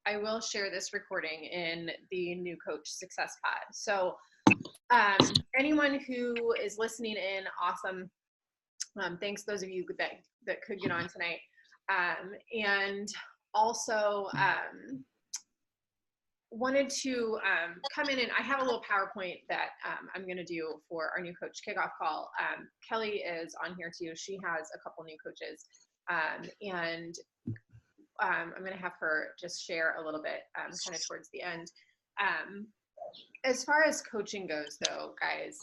I will share this recording in the New Coach Success Pod. So anyone who is listening in, awesome. Thanks those of you that could get on tonight. And also wanted to come in, and I have a little PowerPoint that I'm going to do for our new coach kickoff call. Kelly is on here too. She has a couple new coaches, and I'm going to have her just share a little bit kind of towards the end. As far as coaching goes, though, guys,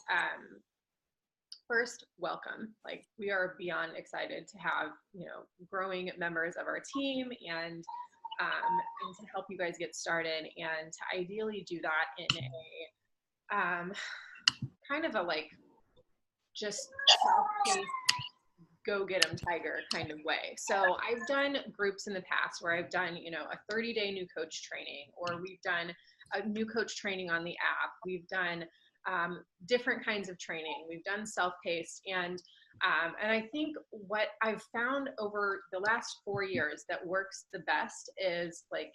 first, welcome. Like, we are beyond excited to have, growing members of our team and to help you guys get started, and to ideally do that in a kind of a like just self-paced, go get them tiger kind of way. So I've done groups in the past where I've done, a 30-day new coach training, or we've done a new coach training on the app. We've done different kinds of training. We've done self-paced, and I think what I've found over the last 4 years that works the best is like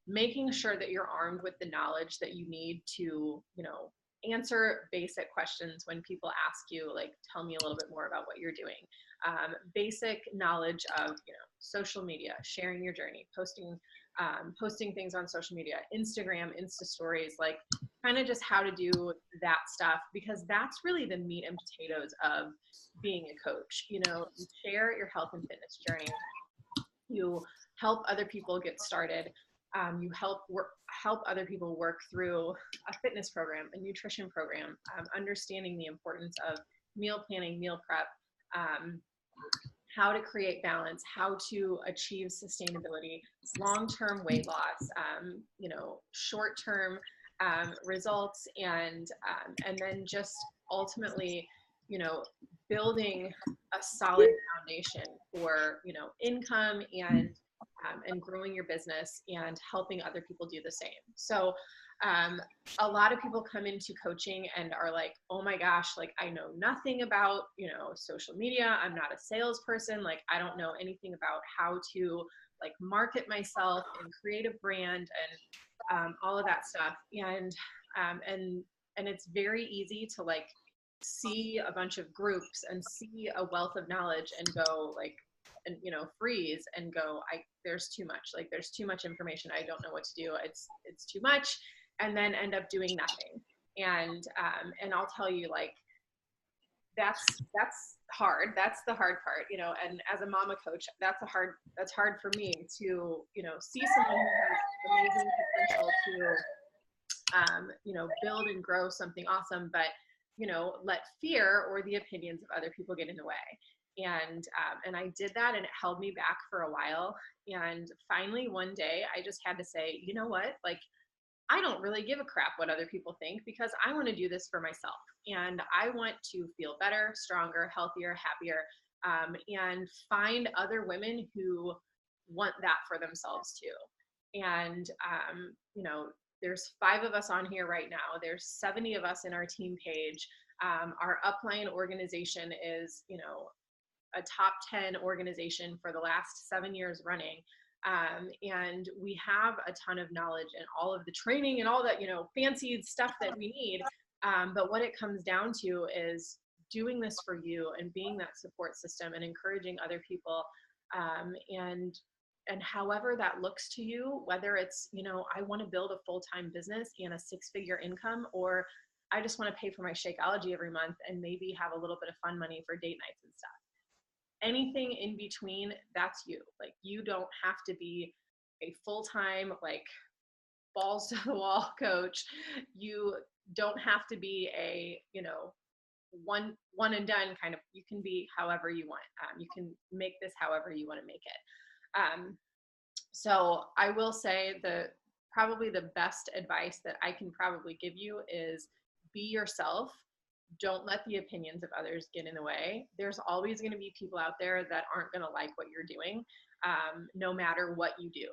making sure that you're armed with the knowledge that you need to, answer basic questions when people ask you, like, tell me a little bit more about what you're doing. Basic knowledge of, social media, sharing your journey, posting things on social media, Instagram, Insta stories, like kind of just how to do that stuff, because that's really the meat and potatoes of being a coach. You share your health and fitness journey. You help other people get started. You help other people work through a fitness program, a nutrition program, understanding the importance of meal planning, meal prep, how to create balance, how to achieve sustainability, long-term weight loss, short-term results, and then just ultimately, building a solid foundation for, income and growing your business and helping other people do the same. So a lot of people come into coaching and are like, oh my gosh, like I know nothing about, social media. I'm not a salesperson. Like I don't know anything about how to like market myself and create a brand and all of that stuff. And it's very easy to like see a bunch of groups and see a wealth of knowledge and go like, and freeze and go, there's too much, like there's too much information. I don't know what to do. It's too much. And then end up doing nothing. And I'll tell you, like, that's hard. That's the hard part, and as a mama coach, that's hard for me to, see someone who has amazing potential to, build and grow something awesome, but, let fear or the opinions of other people get in the way. And I did that, and it held me back for a while. And finally, one day I just had to say, you know what, like, I don't really give a crap what other people think, because I want to do this for myself. And I want to feel better, stronger, healthier, happier, and find other women who want that for themselves too. And, there's 5 of us on here right now. There's 70 of us in our team page. Our upline organization is, a top 10 organization for the last 7 years running. And we have a ton of knowledge and all of the training and all that, fancy stuff that we need. But what it comes down to is doing this for you and being that support system and encouraging other people. And however that looks to you, whether it's, I want to build a full-time business and a 6-figure income, or I just want to pay for my Shakeology every month and maybe have a little bit of fun money for date nights and stuff. Anything in between, that's you. Like, you don't have to be a full-time, like, balls to the wall coach. You don't have to be a, one and done kind of. You can be however you want. You can make this however you want to make it. So I will say probably the best advice that I can probably give you is be yourself. Don't let the opinions of others get in the way. There's always going to be people out there that aren't going to like what you're doing, no matter what you do.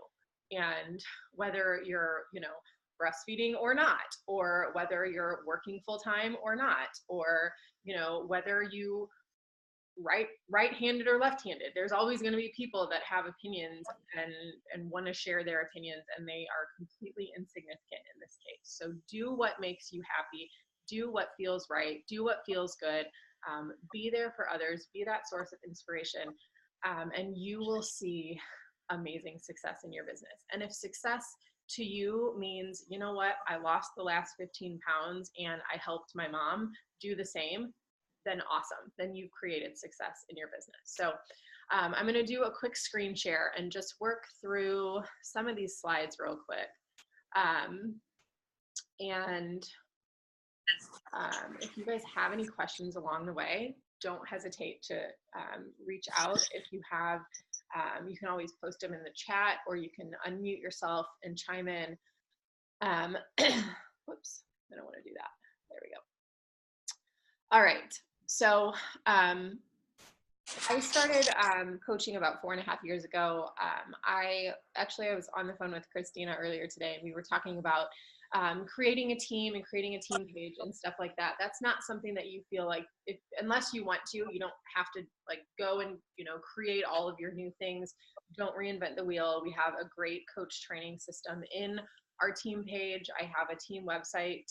And whether you're, breastfeeding or not, or whether you're working full time or not, or, whether you right-handed or left-handed. There's always going to be people that have opinions and want to share their opinions, and they are completely insignificant in this case. So do what makes you happy, do what feels right, do what feels good, be there for others, be that source of inspiration, and you will see amazing success in your business. And if success to you means, you know what, I lost the last 15 pounds and I helped my mom do the same, then awesome. Then you've created success in your business. So I'm going to do a quick screen share and just work through some of these slides real quick. If you guys have any questions along the way, don't hesitate to reach out. If you have, you can always post them in the chat, or you can unmute yourself and chime in. Whoops, I don't want to do that. There we go. All right. So I started coaching about 4.5 years ago. I was on the phone with Christina earlier today, and we were talking about creating a team and creating a team page and stuff like that. That's not something that you feel like, unless you want to, you don't have to like go and, create all of your new things. Don't reinvent the wheel. We have a great coach training system in our team page. I have a team website,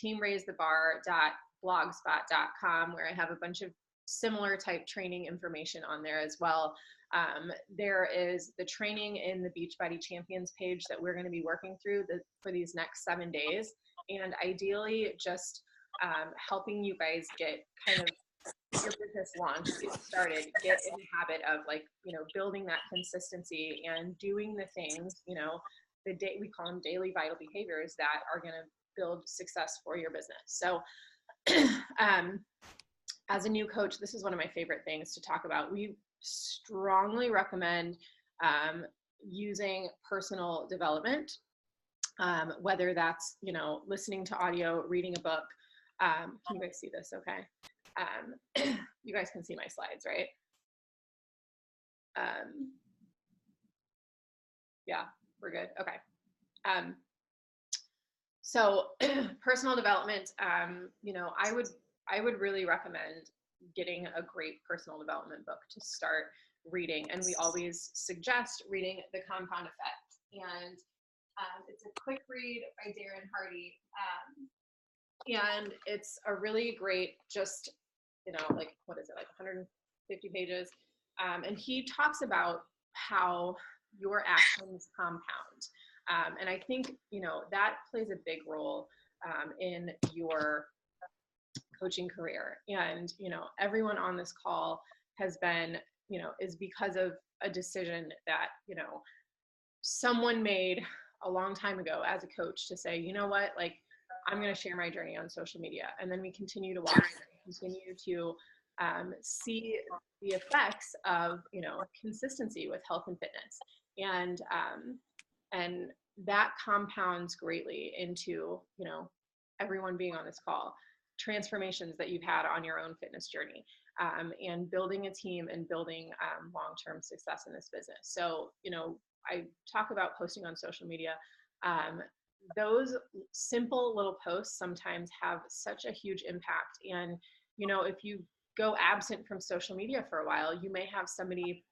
teamraisethebar.blogspot.com, where I have a bunch of similar type training information on there as well. There is the training in the Beachbody Champions page that we're going to be working through for these next 7 days, and ideally just helping you guys get kind of your business launched, get started, get in the habit of building that consistency and doing the things, we call them daily vital behaviors that are going to build success for your business. So as a new coach, this is one of my favorite things to talk about. We strongly recommend using personal development, whether that's, listening to audio, reading a book. Can you guys see this okay? You guys can see my slides, right? Yeah, we're good. Okay. So personal development, I would really recommend getting a great personal development book to start reading. And we always suggest reading The Compound Effect. And it's a quick read by Darren Hardy. And it's a really great, just, what is it, like 150 pages. And he talks about how your actions compound. And I think, that plays a big role in your coaching career. And, everyone on this call has been, is because of a decision that, someone made a long time ago as a coach to say, you know what, like, I'm going to share my journey on social media. And then we continue to watch, continue to see the effects of, consistency with health and fitness. And that compounds greatly into, everyone being on this call, transformations that you've had on your own fitness journey, and building a team and building long-term success in this business. So, I talk about posting on social media. Those simple little posts sometimes have such a huge impact. And, if you go absent from social media for a while, you may have somebody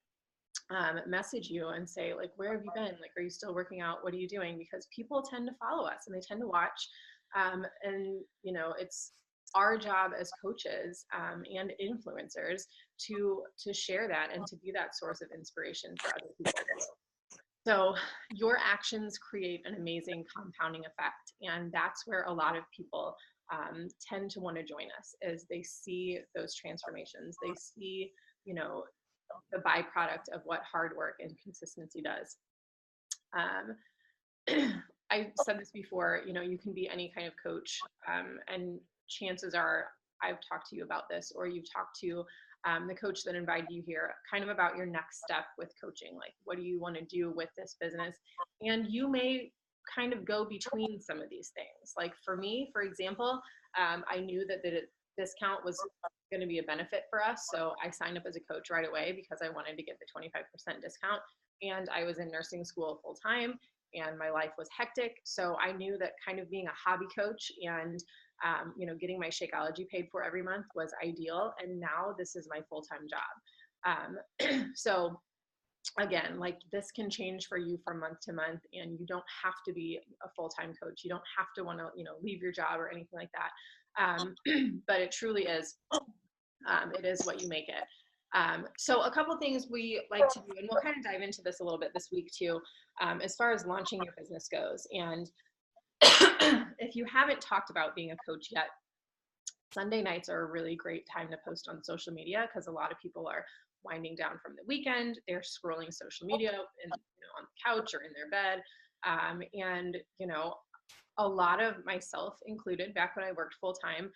message you and say, like, where have you been? Like, are you still working out? What are you doing? Because people tend to follow us and they tend to watch. And, it's our job as coaches and influencers to share that and to be that source of inspiration for other people. So your actions create an amazing compounding effect. And that's where a lot of people tend to want to join us, as they see those transformations. They see, the byproduct of what hard work and consistency does. I said this before, you can be any kind of coach, and chances are I've talked to you about this, or you've talked to the coach that invited you here, kind of about your next step with coaching. Like, what do you want to do with this business? And you may kind of go between some of these things. Like for me, for example, I knew that the discount was going to be a benefit for us. So I signed up as a coach right away because I wanted to get the 25% discount. And I was in nursing school full time. and my life was hectic. So I knew that kind of being a hobby coach and getting my Shakeology paid for every month was ideal. And now this is my full-time job. So again, like this can change for you from month to month, and you don't have to be a full-time coach. You don't have to want to, leave your job or anything like that. But it truly is, it is what you make it. So a couple things we like to do, and we'll kind of dive into this a little bit this week too, as far as launching your business goes. And if you haven't talked about being a coach yet, Sunday nights are a really great time to post on social media, because a lot of people are winding down from the weekend. They're scrolling social media and on the couch or in their bed. And a lot of myself included, back when I worked full time,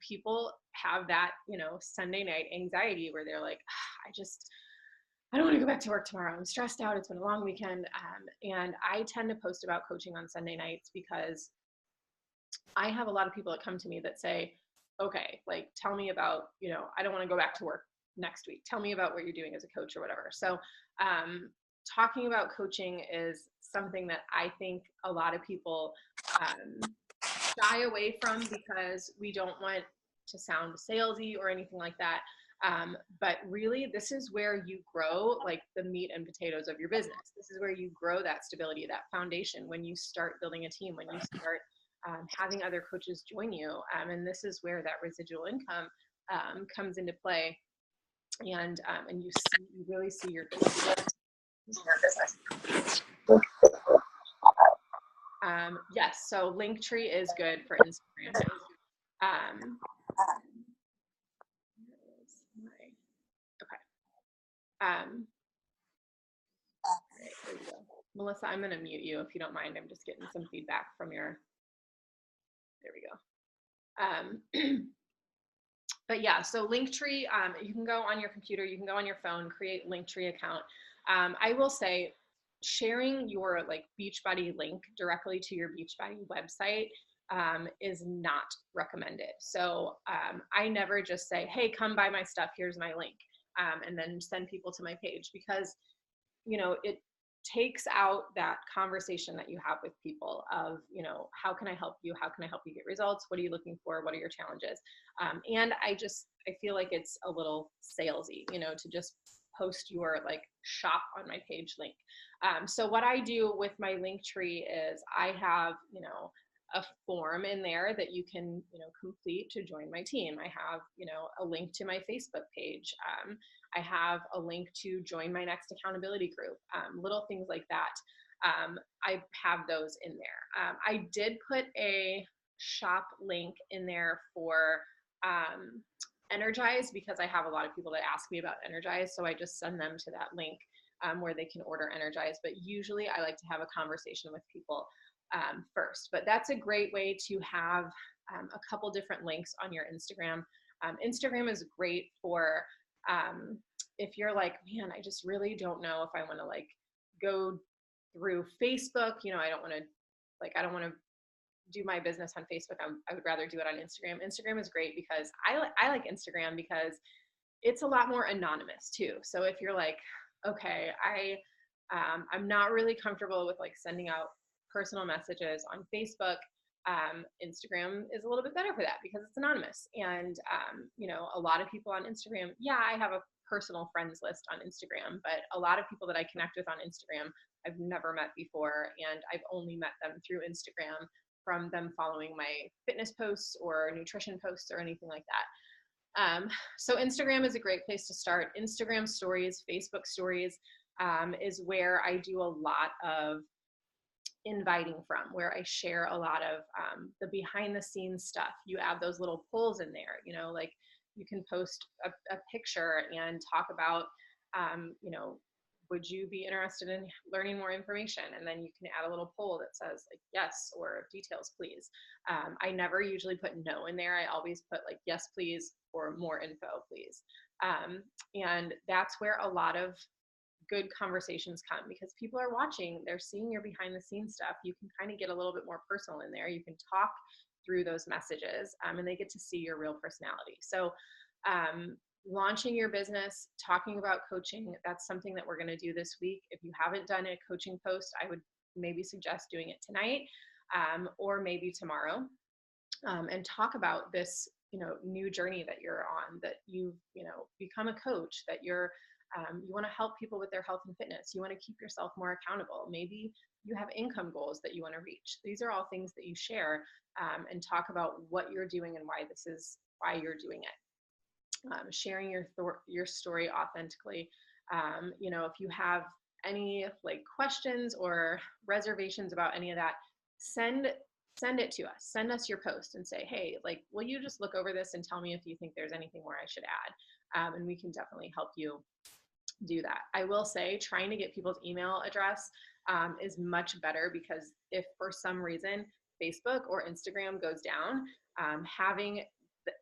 people have that, Sunday night anxiety where they're like, I don't want to go back to work tomorrow. I'm stressed out. It's been a long weekend. And I tend to post about coaching on Sunday nights because I have a lot of people that come to me that say, okay, like, tell me about, I don't want to go back to work next week. Tell me about what you're doing as a coach or whatever. So talking about coaching is something that I think a lot of people shy away from, because we don't want to sound salesy or anything like that. But really, this is where you grow like the meat and potatoes of your business. This is where you grow that stability, that foundation, when you start building a team, when you start having other coaches join you. And this is where that residual income comes into play. And you really see your business. Yes, so Linktree is good for Instagram. Right, there you go. Melissa, I'm going to mute you if you don't mind. I'm just getting some feedback from your, there we go. But yeah, so Linktree, you can go on your computer, you can go on your phone, create Linktree account. I will say, sharing your like Beachbody link directly to your Beachbody website is not recommended. So I never just say, hey, come buy my stuff, here's my link, and then send people to my page, because it takes out that conversation that you have with people of, how can I help you? How can I help you get results? What are you looking for? What are your challenges? And I feel like it's a little salesy, to just post your like shop on my page link. So what I do with my Linktree is I have, a form in there that you can, complete to join my team. I have, a link to my Facebook page. I have a link to join my next accountability group, little things like that. I have those in there. I did put a shop link in there for Energize, because I have a lot of people that ask me about Energize. So I just send them to that link where they can order Energize. But usually I like to have a conversation with people first. But that's a great way to have a couple different links on your Instagram. Instagram is great for if you're like, man, I just really don't know if I want to like go through Facebook. I don't want to do my business on Facebook. I would rather do it on Instagram. Instagram is great because I like Instagram because it's a lot more anonymous too. So if you're like, okay, I'm not really comfortable with like sending out personal messages on Facebook, Instagram is a little bit better for that because it's anonymous. And, a lot of people on Instagram, yeah, I have a personal friends list on Instagram, but a lot of people that I connect with on Instagram, I've never met before. And I've only met them through Instagram from them following my fitness posts or nutrition posts or anything like that. So Instagram is a great place to start. Instagram stories, Facebook stories is where I do a lot of inviting from, where I share a lot of the behind the scenes stuff. You add those little polls in there, like you can post a picture and talk about, would you be interested in learning more information? And then you can add a little poll that says like yes or details please. I never usually put no in there. I always put like yes please or more info please. And that's where a lot of good conversations come, because people are watching, they're seeing your behind the scenes stuff. You can kind of get a little bit more personal in there. You can talk through those messages and they get to see your real personality. So launching your business, talking about coaching, that's something that we're going to do this week. If you haven't done a coaching post, I would maybe suggest doing it tonight, or maybe tomorrow, and talk about this, new journey that you're on, that you've, become a coach, that you want to help people with their health and fitness. You want to keep yourself more accountable. Maybe you have income goals that you want to reach. These are all things that you share, and talk about what you're doing and why you're doing it. Sharing your story authentically. If you have any like questions or reservations about any of that, send it to us. Send us your post and say, hey, like, will you just look over this and tell me if you think there's anything more I should add? And we can definitely help you do that. I will say trying to get people's email address is much better, because if for some reason Facebook or Instagram goes down, having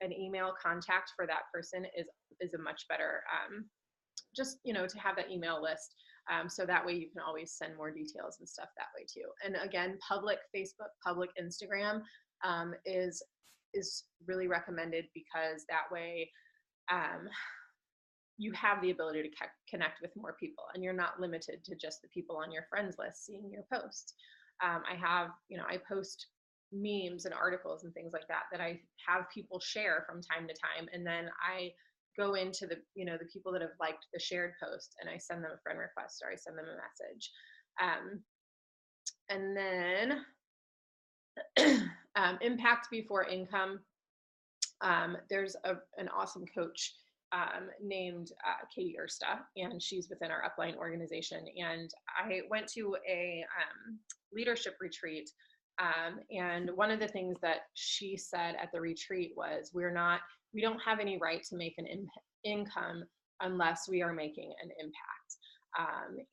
an email contact for that person is a much better, just, to have that email list. So that way you can always send more details and stuff that way too. And again, public Facebook, public Instagram is really recommended, because that way you have the ability to connect with more people, and you're not limited to just the people on your friends list seeing your posts. I post memes and articles and things like that I have people share from time to time, and then I go into the people that have liked the shared post, and I send them a friend request, or I send them a message. And then impact before income. There's an awesome coach named Katie Ersta, and she's within our Upline organization. And I went to a leadership retreat, and one of the things that she said at the retreat was, we don't have any right to make an income unless we are making an impact.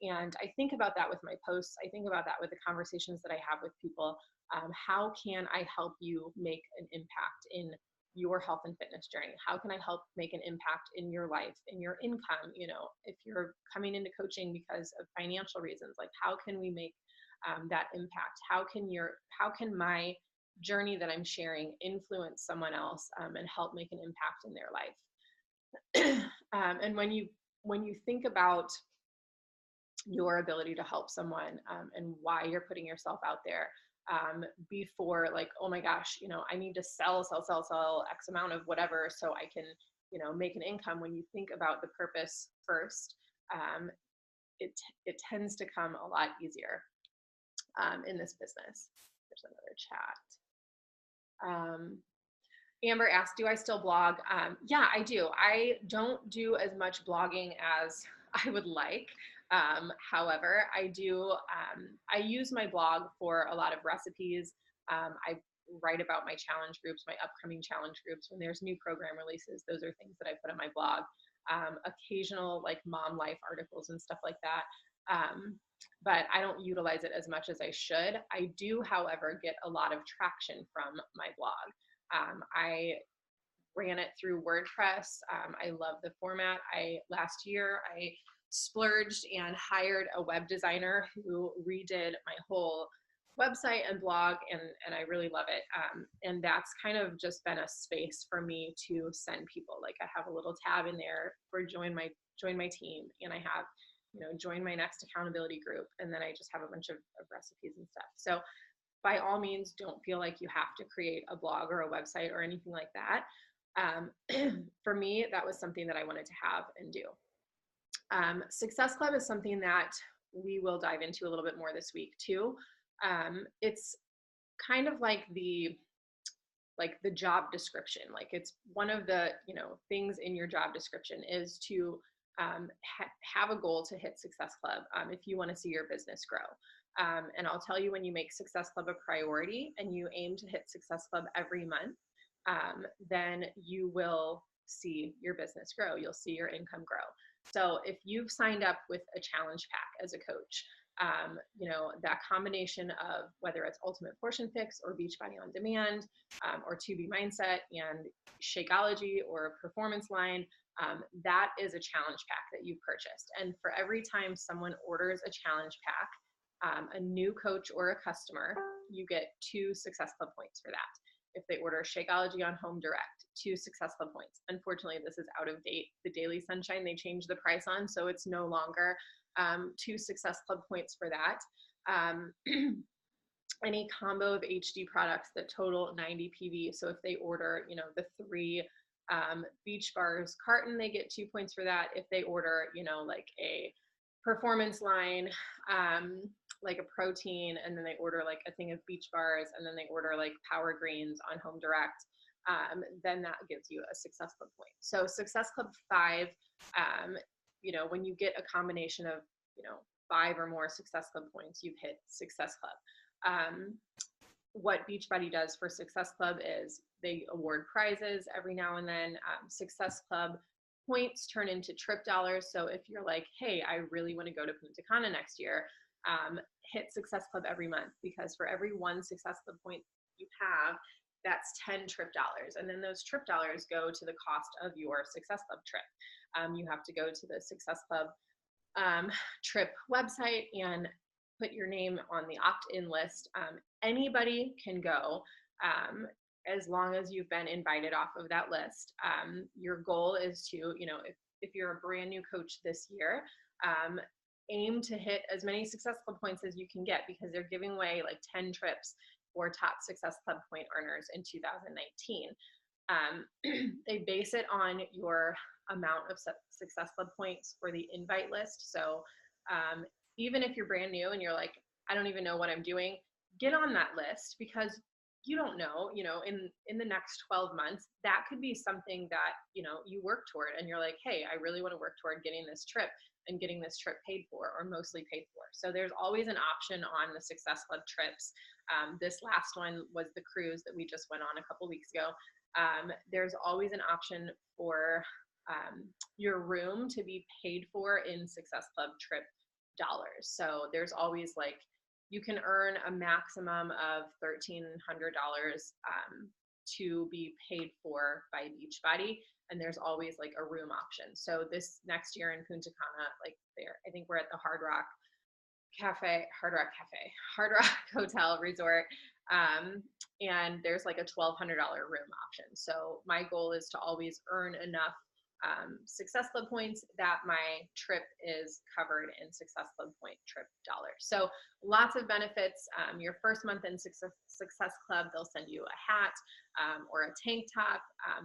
And I think about that with my posts. I think about that with the conversations that I have with people. How can I help you make an impact in your health and fitness journey? How can I help make an impact in your life, in your income? If you're coming into coaching because of financial reasons, like, how can we make that impact? How can my journey that I'm sharing influence someone else, and help make an impact in their life? And when you think about your ability to help someone, and why you're putting yourself out there, before like, oh my gosh, I need to sell X amount of whatever so I can, make an income. When you think about the purpose first, it tends to come a lot easier in this business. There's another chat. Amber asked, do I still blog? Yeah, I do. I don't do as much blogging as I would like. However, I do, I use my blog for a lot of recipes. I write about my challenge groups, my upcoming challenge groups. When there's new program releases, those are things that I put on my blog. Occasional like mom life articles and stuff like that. But I don't utilize it as much as I should. I do, however, get a lot of traction from my blog. I ran it through WordPress. I love the format. Last year I splurged and hired a web designer who redid my whole website and blog, and I really love it. And that's kind of just been a space for me to send people. Like, I have a little tab in there for join my team, and I have, join my next accountability group, and then I just have a bunch of recipes and stuff. So by all means, don't feel like you have to create a blog or a website or anything like that. For me, that was something that I wanted to have and do. Success Club is something that we will dive into a little bit more this week too. It's kind of like the job description. Like, it's one of the, things in your job description is to have a goal to hit Success Club if you want to see your business grow. And I'll tell you, when you make Success Club a priority and you aim to hit Success Club every month, then you will see your business grow. You'll see your income grow. So if you've signed up with a challenge pack as a coach, that combination of whether it's Ultimate Portion Fix or Beachbody on Demand, or 2B Mindset and Shakeology or Performance Line, that is a challenge pack that you've purchased. And for every time someone orders a challenge pack, a new coach or a customer, you get 2 Success Club points for that. If they order Shakeology on Home Direct, 2 Success Club points. Unfortunately, this is out of date. The Daily Sunshine, they changed the price on, so it's no longer 2 Success Club points for that. Any combo of HD products that total 90 PV. So if they order, you know, the 3 Beach Bars carton, they get 2 points for that. If they order, you know, like a performance line, like a protein, and then they order like a thing of Beach Bars, and then they order like Power Greens on Home Direct, then that gives you a Success Club point. So Success Club 5, you know, when you get a combination of, you know, 5 or more Success Club points, you've hit Success Club. What Beachbody does for Success Club is they award prizes every now and then. Success Club points turn into trip dollars. So if you're like, hey, I really want to go to Punta Cana next year, hit Success Club every month, because for every 1 Success Club point you have, that's 10 trip dollars. And then those trip dollars go to the cost of your Success Club trip. You have to go to the Success Club trip website and put your name on the opt-in list. Anybody can go, as long as you've been invited off of that list. Your goal is to, you know, if you're a brand new coach this year, aim to hit as many Success Club points as you can get, because they're giving away like 10 trips for top Success Club point earners in 2019. They base it on your amount of Success Club points for the invite list. So even if you're brand new and you're like, I don't even know what I'm doing, get on that list, because you don't know, you know, in the next 12 months, that could be something that, you know, you work toward, and you're like, hey, I really want to work toward getting this trip and getting this trip paid for, or mostly paid for. So there's always an option on the Success Club trips. This last one was the cruise that we just went on a couple weeks ago. There's always an option for your room to be paid for in Success Club trip dollars. So there's always like, you can earn a maximum of $1,300 to be paid for by Beachbody, and there's always like a room option. So this next year in Punta Cana, like I think we're at the Hard Rock Hotel Resort, and there's like a $1,200 room option. So my goal is to always earn enough Success Club points that my trip is covered in Success Club point trip dollars. So lots of benefits. Your first month in Success Club, they'll send you a hat or a tank top. I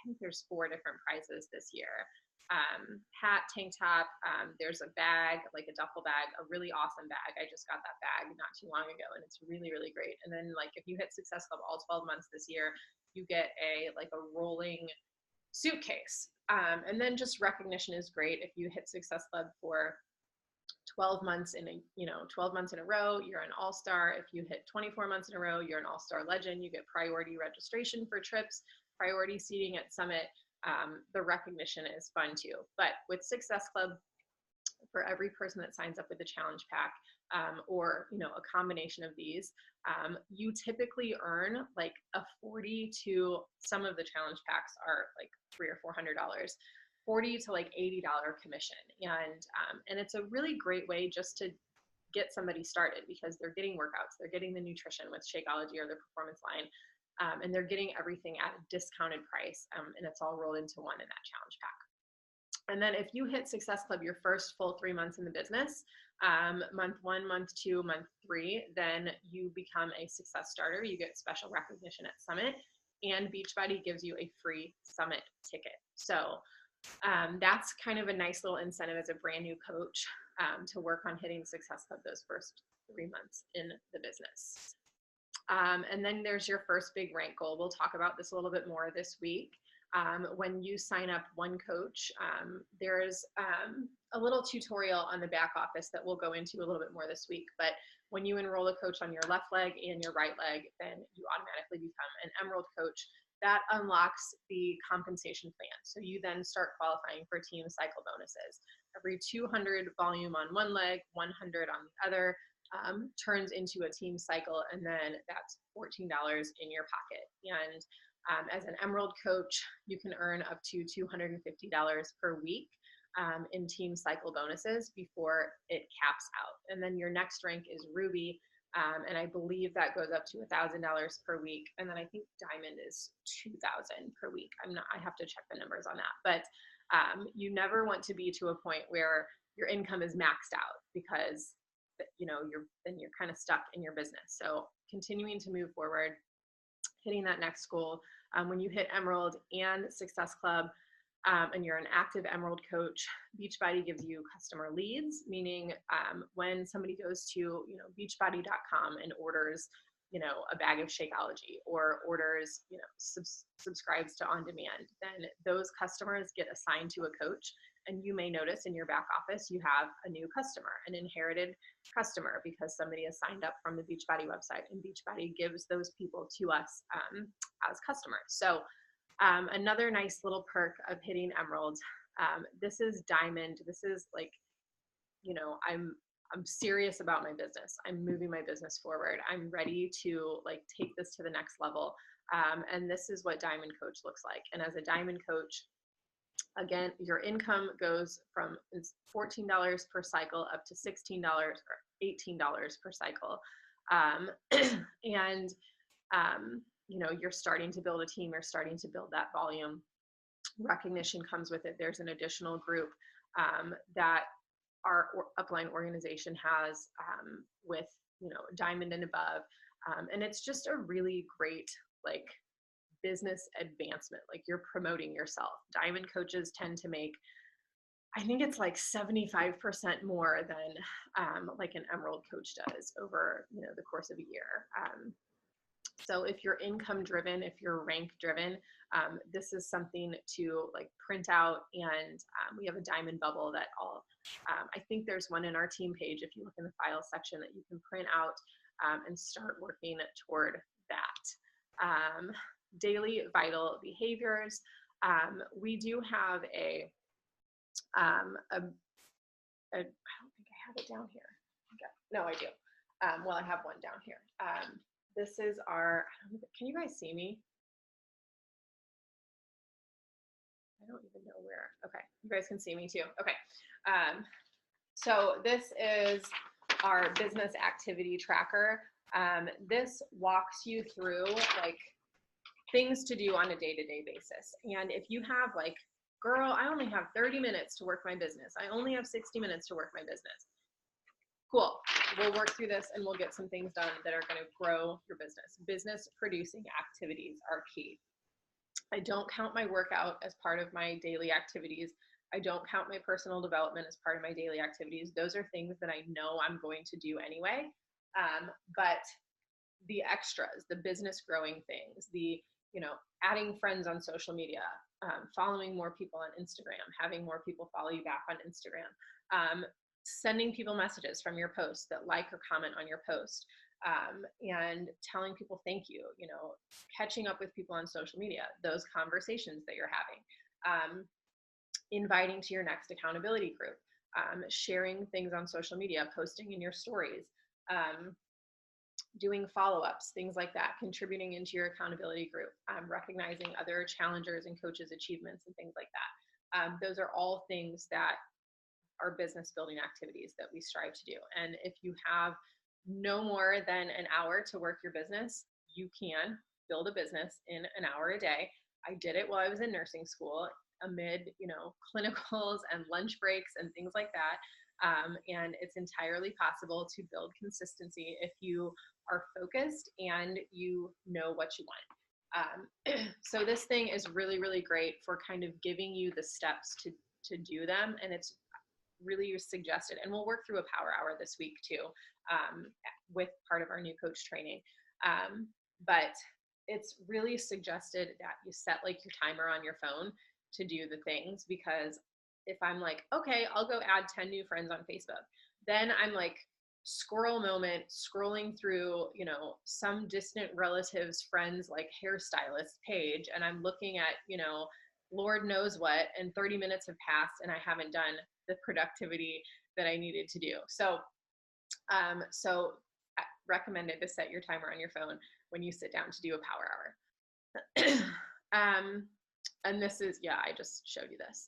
think there's 4 different prizes this year. Hat, tank top, there's a bag, like a duffel bag, a really awesome bag. I just got that bag not too long ago, and it's really, really great. And then like if you hit Success Club all 12 months this year, you get a rolling suitcase. And then just recognition is great. If you hit Success Club for 12 months in a row, you're an all-star. If you hit 24 months in a row, you're an all-star legend. You get priority registration for trips, priority seating at Summit. The recognition is fun too. But with Success Club, for every person that signs up with the challenge pack, or, you know, a combination of these, you typically earn like a 40 to, some of the challenge packs are like $300 or $400, 40 to like $80 commission. And it's a really great way just to get somebody started, because they're getting workouts, they're getting the nutrition with Shakeology or the performance line, and they're getting everything at a discounted price, and it's all rolled into one in that challenge pack. And then if you hit Success Club your first full 3 months in the business, month 1, month 2, month 3, then you become a success starter. You get special recognition at Summit, and Beachbody gives you a free Summit ticket. So that's kind of a nice little incentive as a brand new coach to work on hitting Success Club those first 3 months in the business. And then there's your first big rank goal. We'll talk about this a little bit more this week. When you sign up one coach, there's a little tutorial on the back office that we'll go into a little bit more this week. But when you enroll a coach on your left leg and your right leg, then you automatically become an Emerald coach. That unlocks the compensation plan. So you then start qualifying for team cycle bonuses. Every 200 volume on one leg, 100 on the other, turns into a team cycle, and then that's $14 in your pocket. And as an Emerald coach, you can earn up to $250 per week in team cycle bonuses before it caps out. And then your next rank is Ruby, and I believe that goes up to $1,000 per week. And then I think Diamond is $2,000 per week. I have to check the numbers on that. But you never want to be to a point where your income is maxed out, because then you're kind of stuck in your business. So continuing to move forward, hitting that next goal. When you hit Emerald and Success Club, and you're an active Emerald coach, Beachbody gives you customer leads, meaning when somebody goes to beachbody.com and orders a bag of Shakeology, or orders subscribes to On Demand, then those customers get assigned to a coach. And you may notice in your back office you have a new customer, an inherited customer, because somebody has signed up from the Beachbody website, and Beachbody gives those people to us as customers. So another nice little perk of hitting Emerald, this is Diamond. This is like, I'm serious about my business. I'm moving my business forward. I'm ready to take this to the next level. And this is what Diamond Coach looks like. And as a Diamond Coach, again, your income goes from $14 per cycle up to $16 or $18 per cycle. And you're starting to build a team, you're starting to build that volume. Recognition comes with it. There's an additional group that our upline organization has with, Diamond and above. And it's just a really great, business advancement. You're promoting yourself. Diamond coaches tend to make, I think it's 75% more than an Emerald coach does over, the course of a year. So if you're income driven, if you're rank driven, this is something to print out. And we have a Diamond bubble that I think there's one in our team page, if you look in the file section, that you can print out and start working toward that. Daily vital behaviors. We do have I don't think I have it down here. Okay. No, I do. Well, I have one down here. This is can you guys see me? I don't even know where. Okay, you guys can see me too. Okay. So this is our business activity tracker. This walks you through things to do on a day-to-day basis. And if you have girl, I only have 30 minutes to work my business. I only have 60 minutes to work my business. Cool. We'll work through this and we'll get some things done that are going to grow your business. Business producing activities are key. I don't count my workout as part of my daily activities. I don't count my personal development as part of my daily activities. Those are things that I know I'm going to do anyway. But the extras, the business growing things, the adding friends on social media, following more people on Instagram, having more people follow you back on Instagram, sending people messages from your post that like or comment on your post, and telling people thank you, catching up with people on social media, those conversations that you're having, inviting to your next accountability group, sharing things on social media, posting in your stories, doing follow-ups, things like that, contributing into your accountability group, recognizing other challengers and coaches' achievements and things like that. Those are all things that are business building activities that we strive to do. And if you have no more than an hour to work your business, you can build a business in an hour a day. I did it while I was in nursing school amid, clinicals and lunch breaks and things like that. And it's entirely possible to build consistency if you are focused and you know what you want. So this thing is really, really great for kind of giving you the steps to do them. And it's really suggested, and we'll work through a power hour this week too, with part of our new coach training. But it's really suggested that you set your timer on your phone to do the things, because if I'm okay, I'll go add 10 new friends on Facebook, then I'm squirrel moment scrolling through, some distant relative's friends hairstylist page, and I'm looking at, Lord knows what, and 30 minutes have passed and I haven't done the productivity that I needed to do. So recommended to set your timer on your phone when you sit down to do a power hour. And this is, I just showed you this.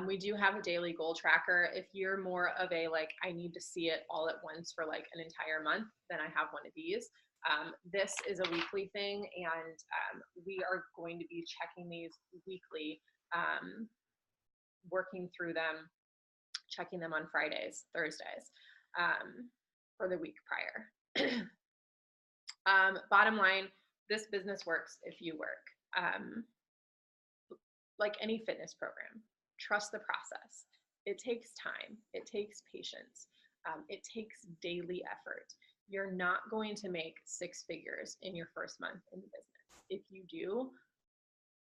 We do have a daily goal tracker. If you're more of a, I need to see it all at once for an entire month, then I have one of these. This is a weekly thing, and we are going to be checking these weekly, working through them, checking them on Fridays, Thursdays. for the week prior. Bottom line, this business works if you work. Like any fitness program, trust the process. It takes time. It takes patience. It takes daily effort. You're not going to make 6 figures in your first month in the business. If you do,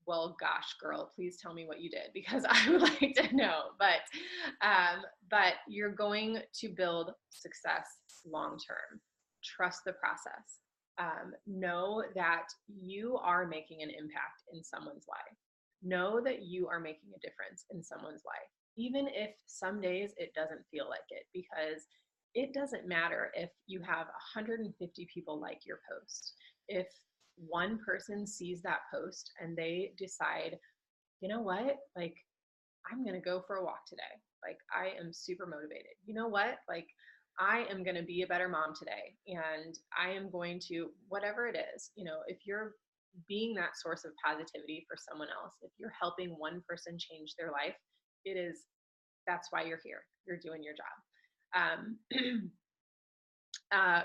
well, gosh, girl, please tell me what you did, because I would like to know. But you're going to build success long term. Trust the process. Know that you are making an impact in someone's life. Know that you are making a difference in someone's life, even if some days it doesn't feel like it, because it doesn't matter if you have 150 people like your post. If one person sees that post and they decide, you know what, like, I'm going to go for a walk today. Like, I am super motivated. You know what? Like, I am going to be a better mom today. And I am going to, whatever it is, you know, if you're being that source of positivity for someone else, if you're helping one person change their life, that's why you're here. You're doing your job.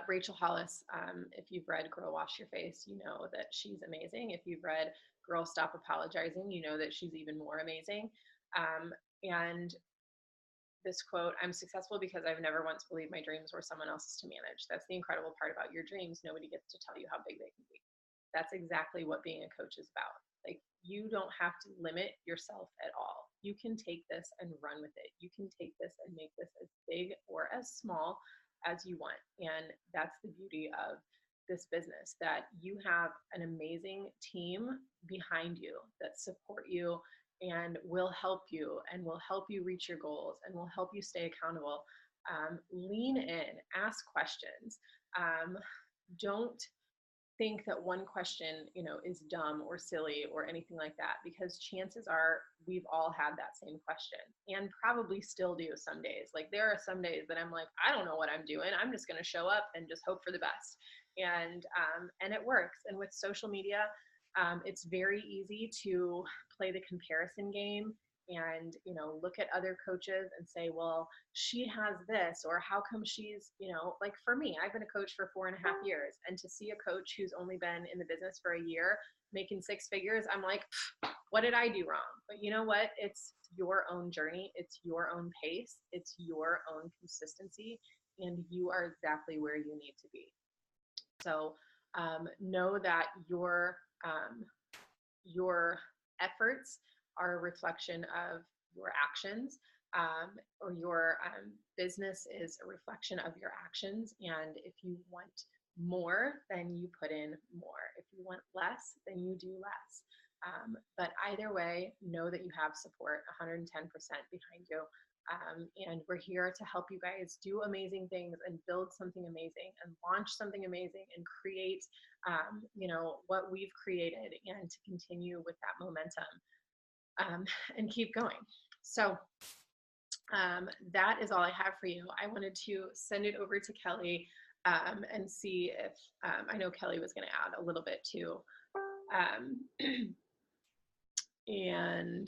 Rachel Hollis, if you've read Girl Wash Your Face, you know that she's amazing. If you've read Girl Stop Apologizing, you know that she's even more amazing. And this quote, "I'm successful because I've never once believed my dreams were someone else's to manage." That's the incredible part about your dreams. Nobody gets to tell you how big they can be. That's exactly what being a coach is about. Like, you don't have to limit yourself at all. You can take this and run with it. You can take this and make this as big or as small as you want. And that's the beauty of this business, that you have an amazing team behind you that support you and will help you reach your goals and will help you stay accountable. Lean in, ask questions. Don't think that one question, you know, is dumb or silly or anything like that, because chances are we've all had that same question and probably still do some days. Like, there are some days that I'm like, I don't know what I'm doing. I'm just going to show up and just hope for the best. And it works. And with social media, it's very easy to play the comparison game and, you know, look at other coaches and say, well, she has this, or how come she's, you know, like for me, I've been a coach for 4.5 years, and to see a coach who's only been in the business for a year making 6 figures, I'm like, what did I do wrong? But you know what? It's your own journey. It's your own pace. It's your own consistency, and you are exactly where you need to be. So know that your efforts are a reflection of your actions, or your business is a reflection of your actions. And if you want more, then you put in more. If you want less, then you do less. But either way, know that you have support 110% behind you. And we're here to help you guys do amazing things and build something amazing and launch something amazing and create, you know, what we've created, and to continue with that momentum and keep going. So that is all I have for you. I wanted to send it over to Kelly and see if, I know Kelly was going to add a little bit too. And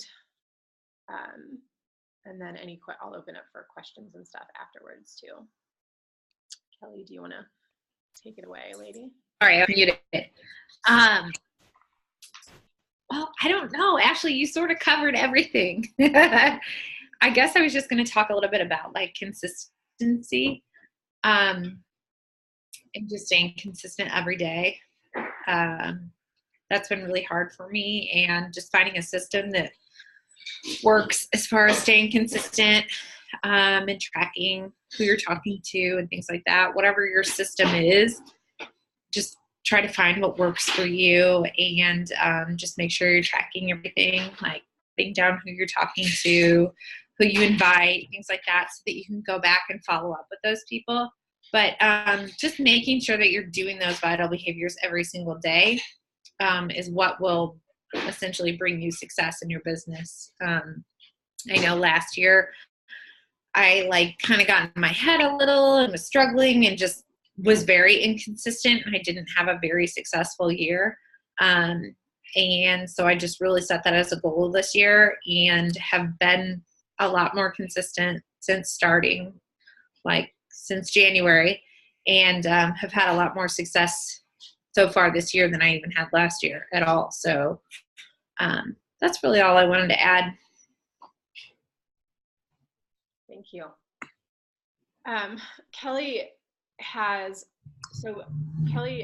then I'll open up for questions and stuff afterwards too. Kelly, do you want to take it away, lady? Sorry, I muted it. Well, I don't know. Actually, you sort of covered everything. I guess I was just going to talk a little bit about like consistency, and just staying consistent every day. That's been really hard for me, and just finding a system that works as far as staying consistent, and tracking who you're talking to and things like that. Whatever your system is, just try to find what works for you, and just make sure you're tracking everything, like putting down who you're talking to, who you invite, things like that, so that you can go back and follow up with those people. But just making sure that you're doing those vital behaviors every single day is what will essentially bring you success in your business. I know last year I like kind of got in my head a little and was struggling and just was very inconsistent. I didn't have a very successful year. And so I just really set that as a goal this year, and have been a lot more consistent since starting, like since January. and have had a lot more success so far this year than I even had last year at all. So that's really all I wanted to add. Thank you. Kelly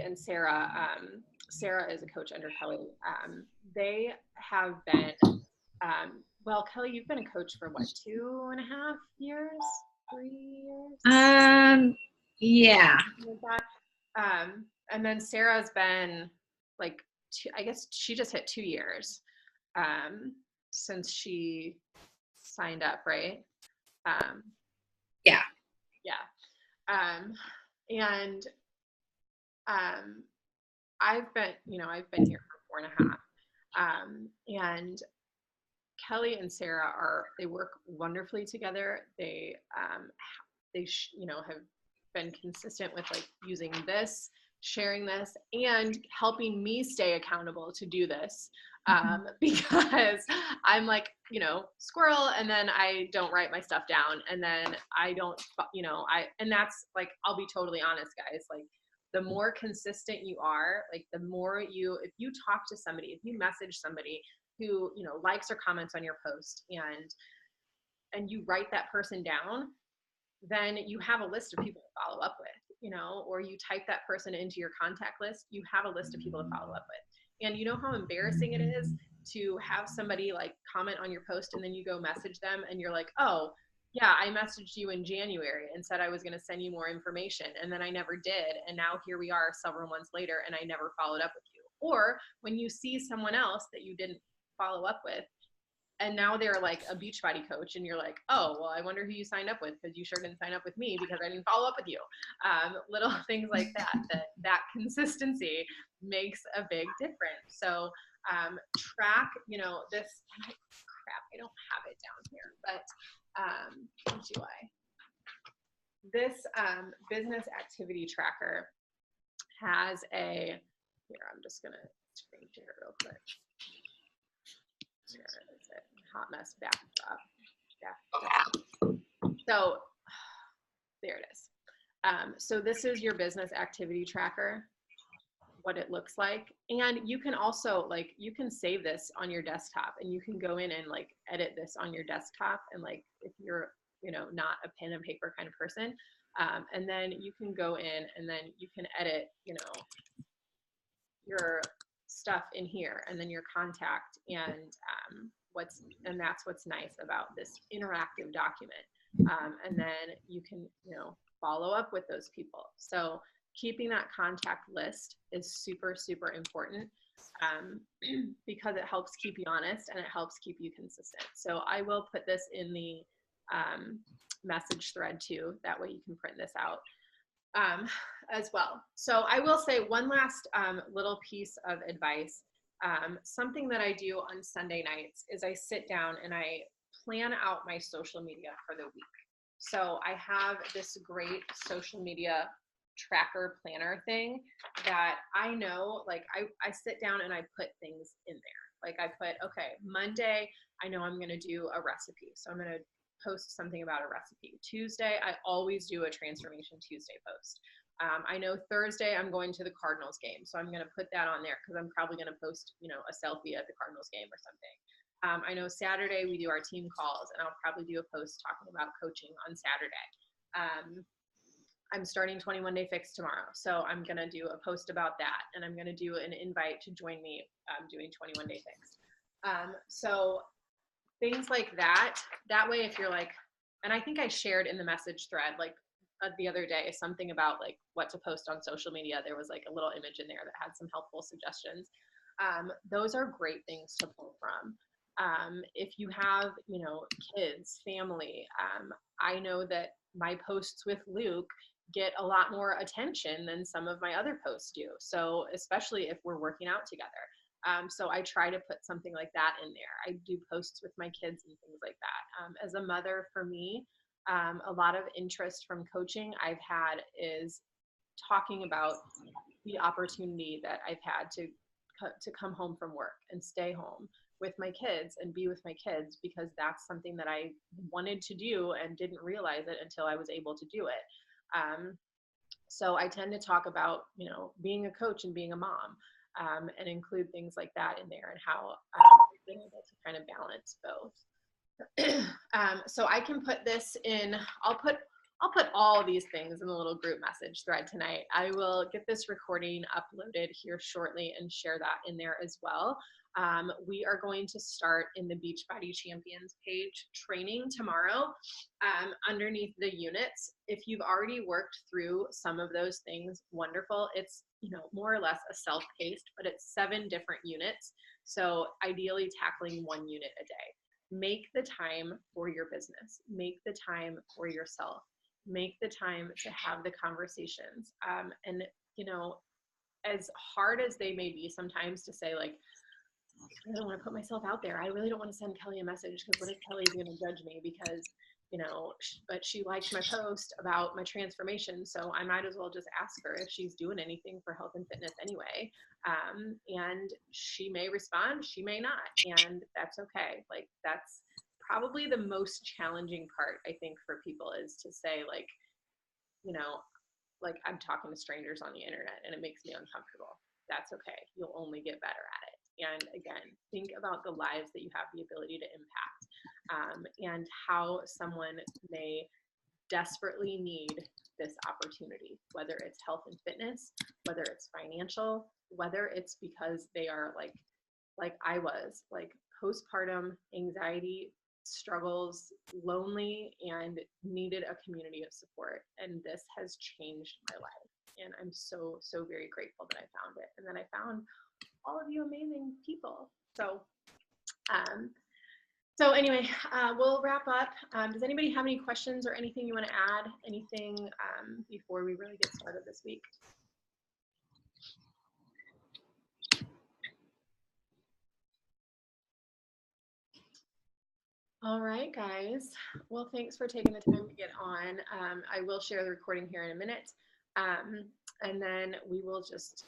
and Sarah, Sarah is a coach under Kelly. They have been, well, Kelly, you've been a coach for what, 2.5 years, 3 years? Yeah. And then Sarah's been like, I guess she just hit 2 years since she signed up, right? Yeah. And I've been here for 4.5. And Kelly and Sarah they work wonderfully together. They have been consistent with like using this, sharing this, and helping me stay accountable to do this. Because I'm like, squirrel, and then I don't write my stuff down, and then I don't, and that's like, I'll be totally honest, guys, like the more consistent you are, like the more if you talk to somebody, if you message somebody who, likes or comments on your post, and you write that person down, then you have a list of people to follow up with, or you type that person into your contact list, you have a list of people to follow up with. And you know how embarrassing it is to have somebody like comment on your post and then you go message them and you're like, oh yeah, I messaged you in January and said I was going to send you more information, and then I never did, and now here we are several months later and I never followed up with you. Or when you see someone else that you didn't follow up with, and now they're like a Beachbody coach, and you're like, oh, well, I wonder who you signed up with, because you sure didn't sign up with me because I didn't follow up with you. Little things like that consistency makes a big difference. So track, this, crap, I don't have it down here, but do I? This business activity tracker has here, I'm just going to screen share real quick. Where is it? Hot mess backdrop. So there it is. So this is your business activity tracker, what it looks like. And you can also you can save this on your desktop, and you can go in and like edit this on your desktop. And like, if you're, not a pen and paper kind of person, and then you can go in and then you can edit, your stuff in here, and then your contact, and that's what's nice about this interactive document. And then you can follow up with those people. So keeping that contact list is super, super important, because it helps keep you honest and it helps keep you consistent. So I will put this in the message thread too, that way you can print this out as well. So I will say one last little piece of advice. Something that I do on Sunday nights is I sit down and I plan out my social media for the week. So I have this great social media tracker planner thing that I know, like I sit down and I put things in there. Like I put, okay, Monday, I know I'm going to do a recipe. So I'm going to post something about a recipe. Tuesday, I always do a Transformation Tuesday post. I know Thursday I'm going to the Cardinals game, so I'm going to put that on there because I'm probably going to post, a selfie at the Cardinals game or something. I know Saturday we do our team calls, and I'll probably do a post talking about coaching on Saturday. I'm starting 21 Day Fix tomorrow, so I'm going to do a post about that, and I'm going to do an invite to join me doing 21 Day Fix. So things like that. That way, if you're like, and I think I shared in the message thread, like the other day, something about like what to post on social media. There was like a little image in there that had some helpful suggestions. Those are great things to pull from. If you have, kids, family, I know that my posts with Luke get a lot more attention than some of my other posts do. So especially if we're working out together. So I try to put something like that in there. I do posts with my kids and things like that. As a mother, for me, a lot of interest from coaching I've had is talking about the opportunity that I've had to come home from work and stay home with my kids and be with my kids, because that's something that I wanted to do and didn't realize it until I was able to do it. So I tend to talk about, you know, being a coach and being a mom, and include things like that in there, and how I've been able to kind of balance both. So I can put this in, I'll put all of these things in a little group message thread tonight. I will get this recording uploaded here shortly and share that in there as well. We are going to start in the Beachbody Champions page training tomorrow, underneath the units. If you've already worked through some of those things, wonderful. It's, you know, more or less a self-paced, but it's 7 different units. So ideally tackling 1 unit a day. Make the time for your business. Make the time for yourself. Make the time to have the conversations. And, you know, as hard as they may be sometimes to say, like, I don't want to put myself out there. I really don't want to send Kelly a message, because what if Kelly's going to judge me because, you know, but she liked my post about my transformation, so I might as well just ask her if she's doing anything for health and fitness anyway. And she may respond, she may not, and that's okay. Like, that's probably the most challenging part, I think, for people, is to say, like, you know, like, I'm talking to strangers on the internet and it makes me uncomfortable. That's okay. You'll only get better at it. And again, think about the lives that you have the ability to impact, and how someone may desperately need this opportunity, whether it's health and fitness, whether it's financial, whether it's because they are like I was, like, postpartum anxiety struggles, lonely, and needed a community of support. And this has changed my life. And I'm so, so very grateful that I found it. And then I found all of you amazing people. So, anyway, we'll wrap up. Does anybody have any questions or anything you want to add? Anything before we really get started this week? All right, guys. Well, thanks for taking the time to get on. I will share the recording here in a minute, and then we will just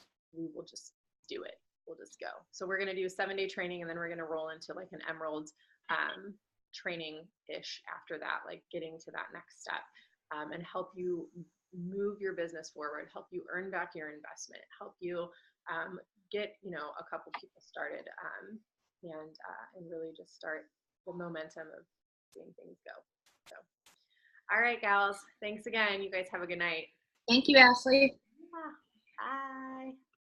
do it. We'll just go. So we're going to do a 7-day training, and then we're going to roll into like an Emerald training-ish after that, like getting to that next step, and help you move your business forward, help you earn back your investment, help you get, you know, a couple people started, and really just start the momentum of seeing things go. So, all right, gals. Thanks again. You guys have a good night. Thank you, Ashley. Yeah. Bye.